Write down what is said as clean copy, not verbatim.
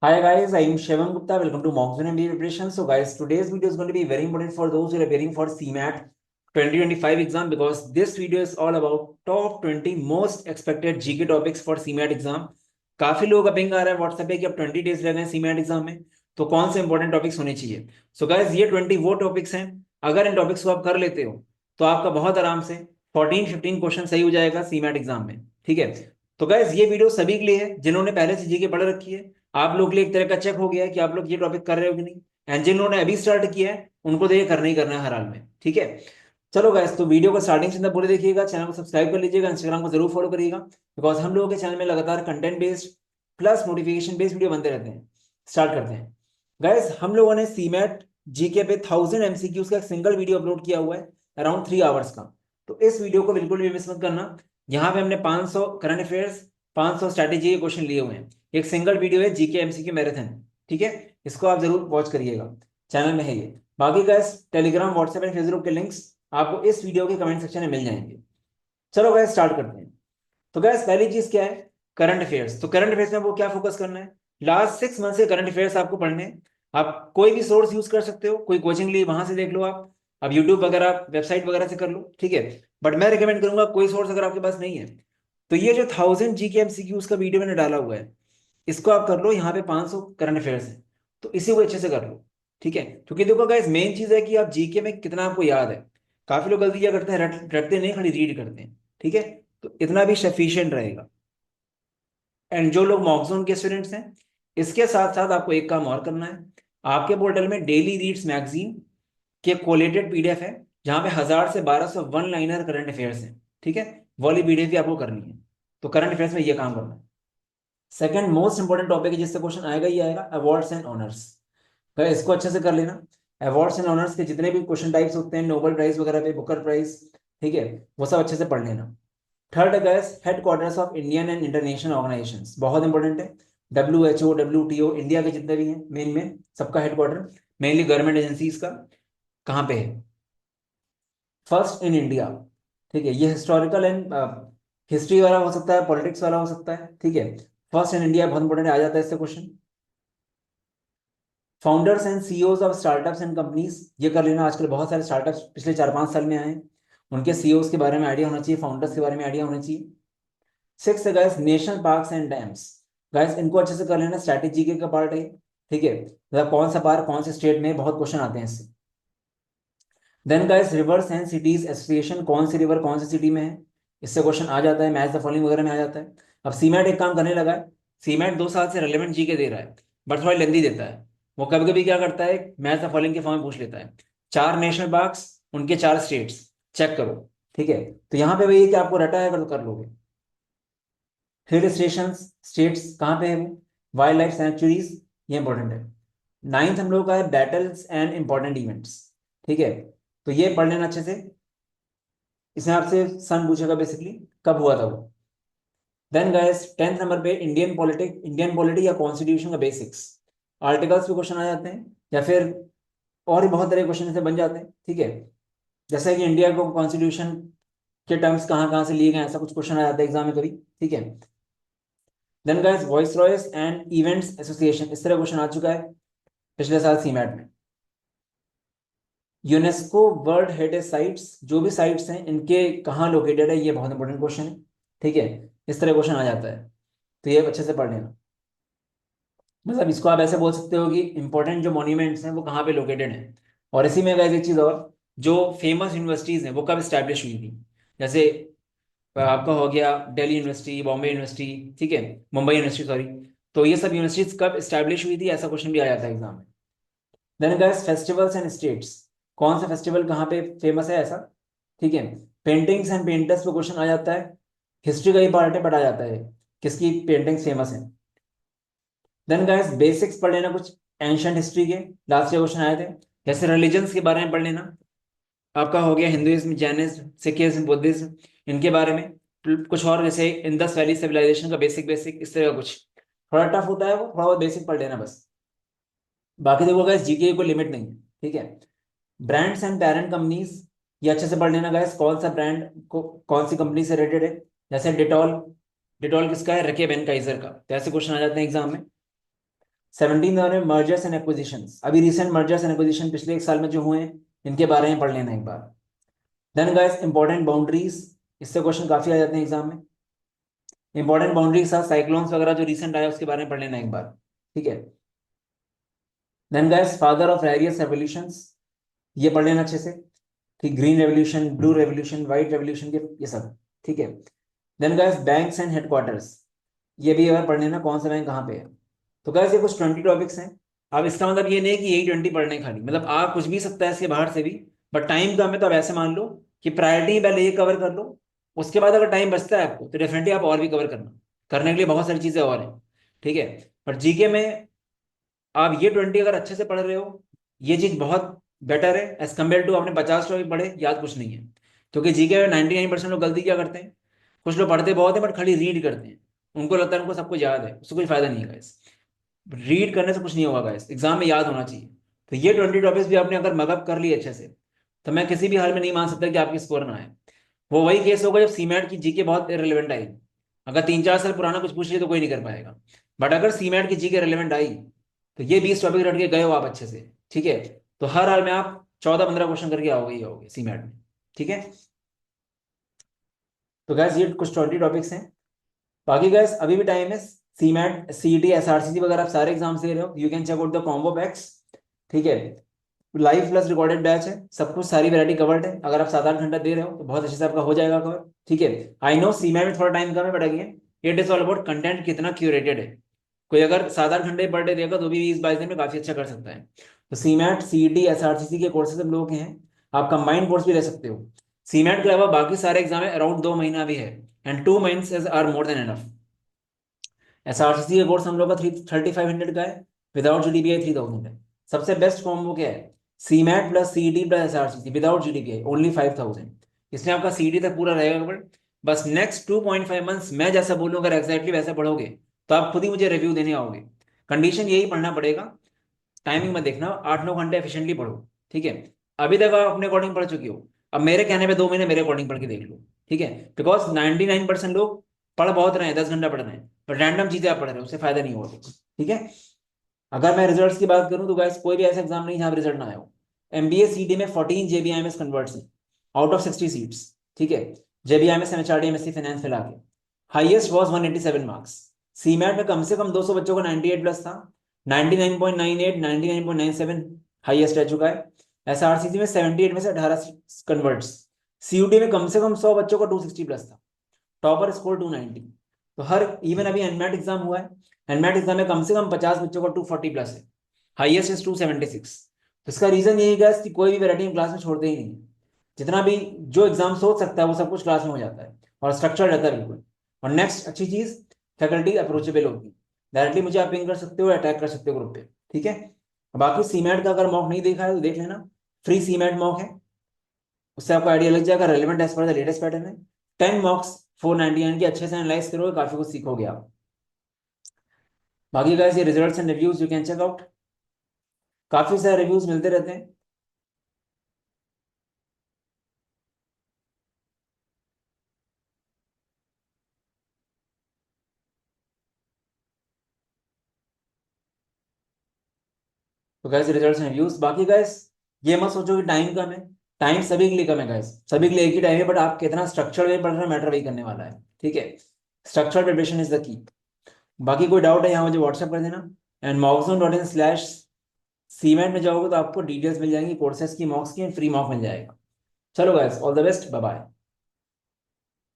Hi guys, I am Shivam Gupta. Welcome to Monsoon MBA Preparation. So guys, today's video is going to be very important for those who are preparing for CMAT 2025 exam because this video is all about top 20 most expected GK topics for CMAT exam. काफी लोगों का ping आ रहा है WhatsApp पे कि अब 20 days रह गए CMAT एग्जाम में, तो कौन से इंपॉर्टेंट टॉपिक्स होने चाहिए। सो गाइस, ये 20 वो टॉपिक्स हैं, अगर इन टॉपिक्स को आप कर लेते हो तो आपका बहुत आराम से 14-15 क्वेश्चन सही हो जाएगा CMAT एग्जाम में। ठीक है, तो गाइस ये वीडियो सभी के लिए है जिन्होंने पहले से जीके पढ़ रखी है। आप लोग के लिए एक तरह का चेक हो गया है कि आप लोग ये टॉपिक कर रहे हो कि नहीं। एंड जिन लोगों ने अभी स्टार्ट किया है उनको तो ये करना ही करना है हर हाल में। ठीक है, चलो गाइस, तो वीडियो को स्टार्टिंग से अंदर पूरे देखिएगा, चैनल को सब्सक्राइब कर लीजिएगा, इंस्टाग्राम को जरूर फॉलो करिएगा बिकॉज हम लोगों के चैनल में लगातार content based plus notification based video बनते रहते हैं। स्टार्ट करते हैं गाइस। हम लोगों ने सीमैट जीके पे 1000 MCQs का एक सिंगल वीडियो अपलोड किया हुआ है अराउंड 3 आवर्स का। तो इस वीडियो को बिल्कुल भी मिस मत करना। यहाँ पे हमने 500 करंट अफेयर्स 500 स्ट्रैटेजी के क्वेश्चन लिए हुए हैं। एक सिंगल वीडियो है जीके एमसीक्यू मैराथन। ठीक है, इसको आप जरूर वॉच करिएगा, चैनल में है ये। बाकी guys, Telegram WhatsApp and Facebook के लिंक्स आपको इस वीडियो के कमेंट सेक्शन में मिल जाएंगे। चलो गाइस स्टार्ट करते हैं। तो गाइस पहली चीज क्या है, करंट अफेयर्स। तो करंट अफेयर्स में वो क्या फोकस करना है, लास्ट 6 मंथ के करंट अफेयर्स आपको पढ़ने हैं। आप कोई भी सोर्स यूज कर सकते हो, कोई कोचिंग ली वहां से देख लो, आप यूट्यूब वगैरह वेबसाइट वगैरह से कर लो। ठीक है, बट मैं रिकमेंड करूंगा कोई सोर्स अगर आपके पास नहीं है तो ये जो 1000 GK MCQs का वीडियो मैंने डाला हुआ है इसको आप कर लो। यहाँ पे 500 करंट अफेयर्स है तो इसी को अच्छे से कर लो। ठीक है, क्योंकि देखो गाइस, मेन चीज है कि आप जीके में कितना आपको याद है। काफी लोग गलती क्या करते हैं, रटते नहीं, खाली रीड करते हैं। ठीक है, तो इतना भी सफिशियंट रहेगा। एंड जो लोग मॉकजोन के स्टूडेंट्स हैं, इसके साथ साथ आपको एक काम और करना है। आपके पोर्टल में डेली रीड्स मैगजीन के कोलेटेड पीडीएफ है जहां पे 1000 से 1200 वन लाइनर करंट अफेयर्स हैं। ठीक है, वो वाली पीडीएफ भी आपको करनी है। तो करंट अफेयर्स में ये काम करना है। सेकंड मोस्ट इंपॉर्टेंट टॉपिक है जिससे क्वेश्चन आएगा ही आएगा, अवार्ड्स एंड ऑनर्स। तो इसको अच्छे से कर लेना। अवार्ड्स एंड ऑनर्स के जितने भी क्वेश्चन टाइप्स होते हैं, नोबेल प्राइज वगैरह पे, बुकर प्राइज, ठीक है, वो सब अच्छे से पढ़ लेना। Third gas, headquarters of Indian and international organisations, बहुत इंपॉर्टेंट है। WHO, WTO, इंडिया के जितने भी हैं मेन में, सबका हेडक्वार्टर मेनली गवर्नमेंट एजेंसीज का कहाँ पे है, फर्स्ट इन इंडिया। ठीक है, ये हिस्टोरिकल एंड हिस्ट्री वाला हो सकता है, पॉलिटिक्स वाला हो सकता है। ठीक है, फर्स्ट इन इंडिया बहुत इंपॉर्टेंट आ जाता है इससे question. Founders and CEOs of startups and companies, ये कर लेना। आजकल बहुत सारे स्टार्टअप्स पिछले 4-5 साल में आए हैं, उनके सीईओज के बारे में आइडिया होना चाहिए, फाउंडर्स के बारे में आइडिया होना चाहिए। सिक्स है guys, national parks and dams. Guys इनको अच्छे से कर लेना, स्ट्रैटेजी के का पार्ट है। ठीक है, मतलब कौन सा पार्क कौन से स्टेट में, बहुत क्वेश्चन आते हैं इससे। Then guys, rivers and cities association, कौन सी रिवर कौन सी सिटी में है, इससे क्वेश्चन आ जाता है। मैच द फॉलोइंग वगैरह में आ जाता है। अब सीमैट एक काम करने लगा है, सीमैट 2 साल से रेलेवेंट जीके दे रहा है बट थोड़ा लेंदी देता है। वो कभी कभी क्या करता है, मैच द फॉलोइंग के फॉर्म में पूछ लेता है। 4 नेशनल पार्क्स, उनके 4 स्टेट्स चेक करो। ठीक है, तो यहाँ पे वही है कि आपको रटा है अगर तो कर लोगे। हिल स्टेशन स्टेट्स कहाँ पे है वो, वाइल्ड लाइफ सेंचुरीज, ये इंपॉर्टेंट है। नाइन्थ हम लोग का है बैटल्स एंड इंपॉर्टेंट इवेंट्स। ठीक है, तो ये पढ़ लेना अच्छे से। इसमें आपसे सन पूछेगा बेसिकली कब हुआ था वो। देन गाइस, 10th नंबर पे इंडियन पॉलिटी या कॉन्स्टिट्यूशन का बेसिक्स, आर्टिकल्स पे क्वेश्चन आ जाते हैं या फिर और भी बहुत तरह के क्वेश्चन ऐसे बन जाते हैं। ठीक है, जैसे कि इंडिया को कॉन्स्टिट्यूशन के टर्म्स कहाँ कहाँ से लिए गए, ऐसा कुछ क्वेश्चन आ जाता है एग्जाम में कभी। ठीक है, then guys, viceroys and events association, इस तरह क्वेश्चन आ चुका है पिछले साल सीमैट में। यूनेस्को वर्ल्ड हेरिटेज साइट्स, जो भी साइट्स हैं इनके कहाँ लोकेटेड है, ये बहुत इंपॉर्टेंट क्वेश्चन है। ठीक है, इस तरह क्वेश्चन आ जाता है, तो ये अच्छे से पढ़ लेना। मतलब इसको आप ऐसे बोल सकते हो कि इंपॉर्टेंट जो मॉन्यूमेंट्स हैं वो कहाँ पे लोकेटेड हैं। और इसी में गाइस एक चीज़ और, जो फेमस यूनिवर्सिटीज़ हैं वो कब स्टैब्लिश हुई थी। जैसे आपका हो गया दिल्ली यूनिवर्सिटी, बॉम्बे यूनिवर्सिटी, ठीक है, मुंबई यूनिवर्सिटी सॉरी। तो ये सब यूनिवर्सिटीज कब स्टैब्लिश हुई थी, ऐसा क्वेश्चन भी आ जाता है एग्जाम में। Then guys, festivals and states, कौन सा फेस्टिवल कहाँ पे फेमस है ऐसा। ठीक है, पेंटिंग्स एंड पेंटर्स पे क्वेश्चन आ जाता है। हिस्ट्री का ही पार्ट है बट आ जाता है किसकी पेंटिंग्स फेमस है। देन गाइस, बेसिक्स पढ़ लेना कुछ एंशंट हिस्ट्री के, लास्ट ईयर क्वेश्चन आए थे। जैसे रिलीजन्स के बारे में पढ़ लेना, आपका हो गया हिंदुइज्म, जैनिज्म, सिखिज्म, बुद्धिज्म, इनके बारे में। कुछ और जैसे इंदस वैली सिविलाइजेशन का बेसिक बेसिक, इस तरह का कुछ। थोड़ा टफ होता है वो, थोड़ा बहुत बेसिक पढ़ लेना बस। बाकी देखो गाइस, जीके को लिमिट नहीं है। ठीक है, ब्रांड्स एंड पेरेंट कंपनीज, ये अच्छे से पढ़ लेना गाइस, कौन सा ब्रांड को कौन सी कंपनी से रिलेटेड है। जैसे डिटॉल, डिटॉल किसका है, रके बेनकाइजर का, तो ऐसे क्वेश्चन आ जाते हैं एग्जाम में। 17 में मर्जर्स एंड एक्विजिशंस, अभी रिसेंट मर्जर्स एंड एक्विजिशन पिछले एक साल में जो हुए हैं इनके बारे में पढ़ लेना एक बार। देन गाइस इंपॉर्टेंट बाउंड्रीज, इससे क्वेश्चन काफी आ जाते हैं एग्जाम में। इंपॉर्टेंट बाउंड्री के साथ साइक्लोन्स वगैरह जो रिसेंट आया उसके बारे में पढ़ लेना एक बार, ठीक है। Then guys father of various revolutions, ये पढ़ लेना अच्छे से, ठीक, green revolution, blue revolution, white revolution, ये सब, ठीक है। Then guys banks and headquarters, ये भी अगर पढ़ लेना कौन सा बैंक कहाँ पे है। तो गाइस ये कुछ 20 टॉपिक्स हैं। अब इसका मतलब ये नहीं कि यही 20 पढ़ने खाली, मतलब आ कुछ भी सकता है इसके बाहर से भी, बट टाइम कम है तो अब ऐसे मान लो कि प्रायोरिटी पहले ये कवर कर लो, उसके बाद अगर टाइम बचता है आपको तो डेफिनेटली आप और भी कवर करना, करने के लिए बहुत सारी चीजें और हैं, ठीक है। पर जीके में आप ये 20 अगर अच्छे से पढ़ रहे हो, ये चीज बहुत बेटर है एज कम्पेयर टू आपने 50 टॉपिक पढ़े याद कुछ नहीं है। क्योंकि जीके में 99% लोग गलती क्या करते हैं, कुछ लोग पढ़ते बहुत है बट खाली रीड करते हैं, उनको लगता है उनको सब कुछ याद है, उससे कोई फायदा नहीं है गाइस। रीड करने से कुछ नहीं होगा गाइस, एग्जाम में याद होना चाहिए। तो ये 20 टॉपिक्स भी आपने अगर मगअप कर लिए अच्छे से, तो मैं किसी भी हाल में नहीं मान सकता कि आपकी स्कोर ना आए। वो वही केस होगा जब सीमेट की जीके बहुत रिलेवेंट आई, अगर 3-4 साल पुराना कुछ पूछ लिया तो कोई नहीं कर पाएगा। बट अगर सीमेट की जीके रिलेवेंट आई तो ये 20 टॉपिक रट के गए हो आप अच्छे से, ठीक है। तो हर हाल में आप 14-15 क्वेश्चन करके आओगे ही आओगे सीमेट में, ठीक है। तो गैस ये कुछ 20 टॉपिक्स हैं। बाकी गैस अभी भी टाइम है, सीमेट, सीईटी, एसआरसीसी वगैरह आप सारे एग्जाम्स दे रहे हो, you can check out the combo packs, ठीक है। लाइव प्लस रिकॉर्डेड बैच है, सब कुछ सारी वैरायटी कवर्ड है, अगर आप 7-8 घंटा दे रहे हो तो बहुत अच्छे से आपका हो जाएगा कवर, ठीक है। आई नो सीमेट में थोड़ा टाइम कम है but again it is all about content कितना क्यूरेटेड है। कोई अगर 7-8 घंटे पर डे देगा तो भी 20-22 दिन में काफी अच्छा कर सकता है। तो सीमेट, सीईटी, एसआरसीसी के कोर्सेज हम लोग के हैं, आप कंबाइंड कोर्स भी ले सकते हो। सीमेट के अलावा बाकी सारे एग्जाम है अराउंड 2 महीना भी है, and 2 months are more than enough. SRCC का कोर्स हम लोग का 3500 का है, विदाउट जीडीपीआई 3000 है। सबसे बेस्ट कॉम्बो क्या है, CMAT plus CET plus SRCC without GDPI only 5000। इसमें आपका सीईटी तक पूरा रहेगा कवर। बस नेक्स्ट 2.5 मंथ्स मैं जैसा बोलूँ अगर एग्जैक्टली वैसा पढ़ोगे तो आप खुद ही मुझे रिव्यू देने आओगे। कंडीशन यही पढ़ना पड़ेगा, टाइमिंग में देखना 8-9 घंटे एफिशिएंटली पढ़ो, ठीक है। अभी तक आप अपने अकॉर्डिंग पढ़ चुकी हो, अब मेरे कहने पे 2 महीने मेरे अकॉर्डिंग पढ़ के देख लो, ठीक है। बिकॉज 99% लोग पढ़ बहुत रहे हैं, 10 घंटा पढ़ रहे हैं, पर रैंडम चीजें आप पढ़ रहे हो उससे फायदा नहीं होगा, ठीक है। अगर मैं रिजल्ट्स की बात करूं तो गाइस कोई भी ऐसा एग्जाम नहीं जहां रिजल्ट ना आया हो। एमबीए सीडी में 14 जेबीआईएमएस कन्वर्ट्स हैं आउट ऑफ 60 सीट्स, ठीक है। जेबीआईएमएस एमएचआरडी एमएससी फाइनेंस मिला के हाईएस्ट वाज 187 मार्क्स। सीमैट में कम से कम 200 बच्चों का 98 प्लस था, 99.98, 99.97 हाईएस्ट रह चुका है। एसआरसीसी में 78 में से 18 कन्वर्ट्स। सीयूटी में कम से कम 100 बच्चों का 260 प्लस था, टॉपर स्कोर 290। तो हर इवन अभी एनमेट एग्जाम हुआ है, एनमेट एग्जाम में कम से कम 50 बच्चों का 240 प्लस है, हाईएस्ट इज 276। तो इसका रीजन यही है कि कोई भी वैरायटी क्लास में छोड़ते ही नहीं, जितना भी जो एग्जाम सोच सकता है वो सब कुछ क्लास में हो जाता है और स्ट्रक्चर रहता है बिल्कुल। और नेक्स्ट अच्छी चीज, फैकल्टी अप्रोचेबल होगी, डायरेक्टली मुझे आप पिंग कर सकते हो, अटैक कर सकते हो ग्रुप पे, ठीक है। बाकी सीमेट का अगर मॉक नहीं देखा है तो देख लेना, फ्री सीमेट मॉक है, उससे आपको आइडिया लग जाएगा, relevant as per the latest pattern है। 10 मॉक्स 499 के अच्छे से एनालाइज करोगे, काफी कुछ सीखोगे आप। बाकी गाइस ये results and reviews you can check out, काफी सारे रिव्यूज मिलते रहते हैं। तो गाइस रिजल्ट्स एंड रिव्यूज, बाकी गाइस ये मत सोचो कि टाइम कम है, टाइम सभी के लिए कम है गाइस, सभी के लिए एक ही टाइम है, बट आप कितना स्ट्रक्चर वे पढ़ रहे हैं मैटर वही करने वाला है, ठीक है। Structure preparation is the key. बाकी कोई डाउट है यहाँ मुझे व्हाट्सएप कर देना, एंड mockzone.in/cmat में जाओगे तो आपको डिटेल्स मिल जाएंगी कोर्सेज की, मॉक्स की, फ्री मॉक मिल जाएगा। चलो guys all the best, bye bye.